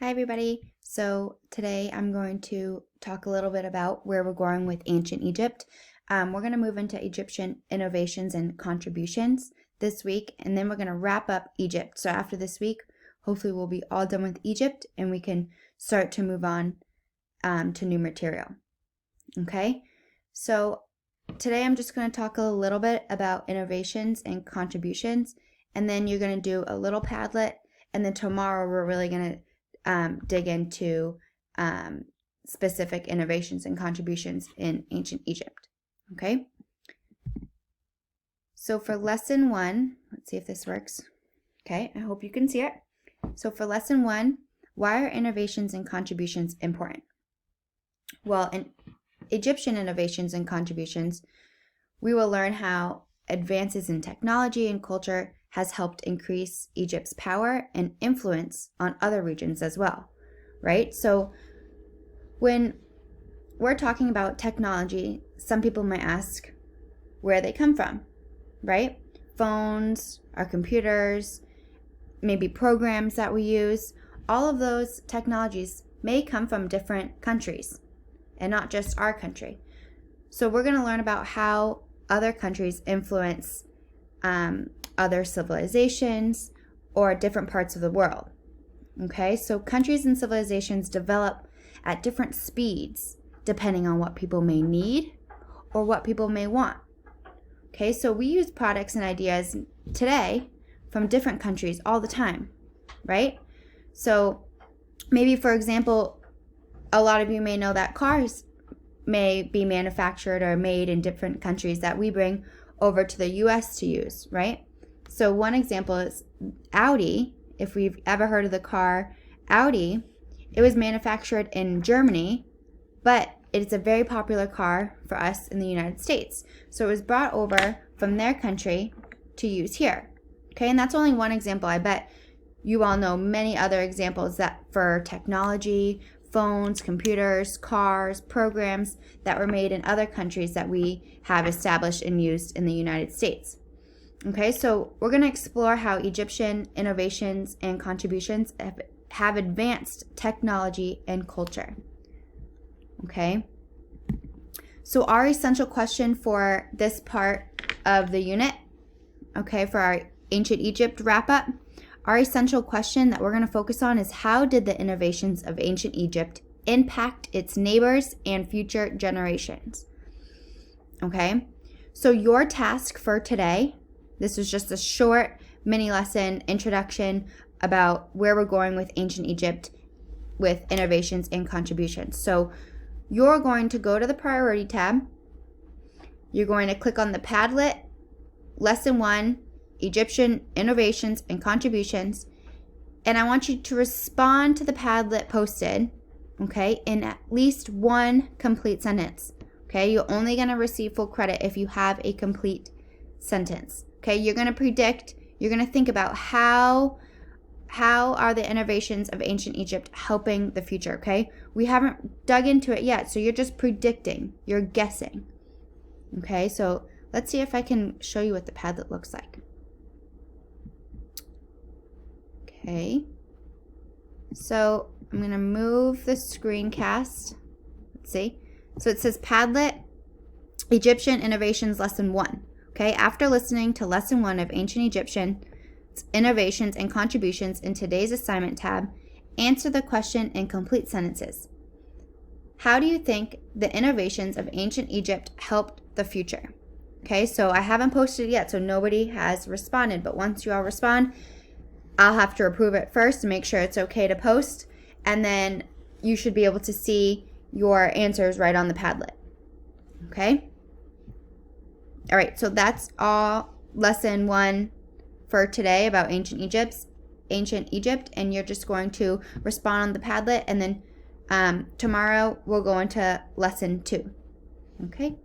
Hi everybody. So today I'm going to talk a little bit about where we're going with ancient Egypt. We're going to move into Egyptian innovations and contributions this week, and then we're going to wrap up Egypt. So after this week, hopefully we'll be all done with Egypt and we can start to move on to new material. Okay, so today I'm just going to talk a little bit about innovations and contributions, and then you're going to do a little Padlet, and then tomorrow we're really going to dig into specific innovations and contributions in ancient Egypt. Okay? So for lesson 1, let's see if this works. Okay, I hope you can see it. So for lesson 1, why are innovations and contributions important? Well, in Egyptian innovations and contributions, we will learn how advances in technology and culture has helped increase Egypt's power and influence on other regions as well, right? So when we're talking about technology, some people might ask where they come from, right? Phones, our computers, maybe programs that we use, all of those technologies may come from different countries and not just our country. So we're going to learn about how other countries influence other civilizations or different parts of the world. Okay, so countries and civilizations develop at different speeds depending on what people may need or what people may want. Okay, so we use products and ideas today from different countries all the time, right? So maybe, for example, a lot of you may know that cars may be manufactured or made in different countries that we bring over to the US to use, right? So one example is Audi. If we've ever heard of the car Audi, it was manufactured in Germany, but it's a very popular car for us in the United States. So it was brought over from their country to use here. Okay, and that's only one example. I bet you all know many other examples that for technology, phones, computers, cars, programs that were made in other countries that we have established and used in the United States. Okay, so we're going to explore how Egyptian innovations and contributions have advanced technology and culture. Okay, so our essential question for this part of the unit, okay, for our ancient Egypt wrap-up, our essential question that we're going to focus on is how did the innovations of ancient Egypt impact its neighbors and future generations? Okay, so your task for today, this is just a short mini lesson introduction about where we're going with ancient Egypt with innovations and contributions. So you're going to go to the Priority tab. You're going to click on the Padlet, Lesson 1, Egyptian Innovations and Contributions, and I want you to respond to the Padlet posted, okay, in at least one complete sentence. Okay, you're only going to receive full credit if you have a complete sentence. Okay, you're going to predict, you're going to think about how are the innovations of ancient Egypt helping the future, okay? We haven't dug into it yet, so you're just predicting, you're guessing. Okay, so let's see if I can show you what the Padlet looks like. Okay, so I'm going to move the screencast. Let's see. So it says Padlet, Egyptian Innovations Lesson 1. Okay, after listening to Lesson 1 of Ancient Egyptian Innovations and Contributions in today's assignment tab, answer the question in complete sentences. How do you think the innovations of ancient Egypt helped the future? Okay, so I haven't posted it yet, so nobody has responded, but once you all respond, I'll have to approve it first to make sure it's okay to post, and then you should be able to see your answers right on the Padlet. Okay? All right, so that's all lesson 1 for today about ancient Egypt, and you're just going to respond on the Padlet, and then tomorrow we'll go into lesson 2. Okay?